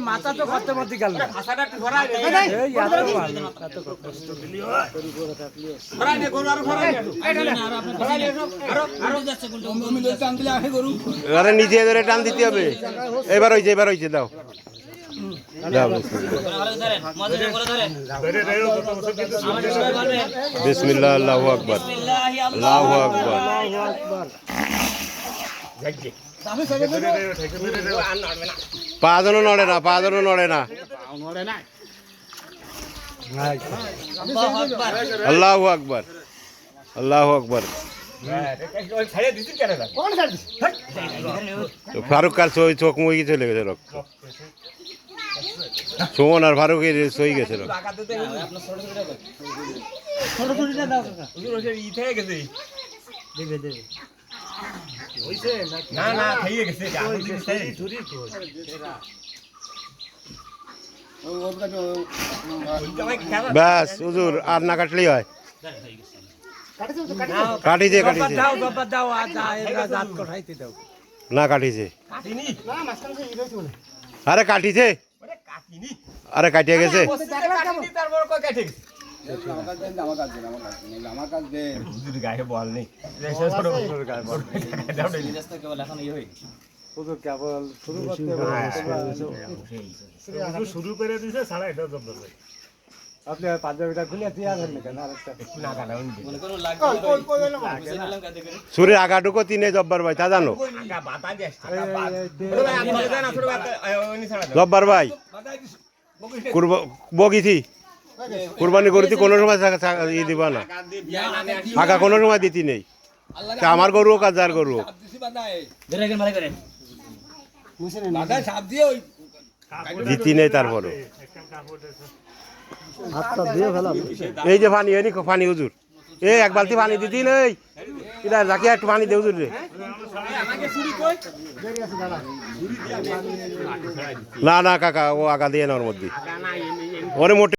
মাথা তো করতে পারতে গেল আরে নিচে ধরে টান দিতে হবে। এবার হয়েছে দাও দাও বিসমিল্লাহ আল্লাহু আকবার আল্লাহু আকবার। পা যেন নড়ে না আল্লাহু আকবার আল্লাহু আকবার। ফারুক কার চোখ মুই চলে গেছে রক্ত। সুমন আর ফারুকের সই গেছে রক্ত। ব্যাস হুজুর আর না কাটলেই হয়। কাটিছে না কাটিছে আরে কাটিছে আরে কাটিয়ে গেছে। শুরু করে দিছে সারা এটা জব্দ করে আপনি পাঞ্জাবিটা খুলে দিয়ে আসেন কেন আরেকটা একটু না কাটা সুরের আগাটুকু তিনে জব্বার ভাই তা জানো জব্বার ভাই বগিছি কুরবানি করতে কোনো সময় দিবা না আগা কোনো সময় দিতি নেই। আমার গরু হোক আর যার গরু হোক দিতি নেই। তারপরে এই যে পানি হয়নি পানি হুজুর এই এক বালতি পানি দিতি নেই যাকে একটু পানি দে হুজুর রে। না কাকা ও আগা দিয়ে না ওর মধ্যে ওরে মোটে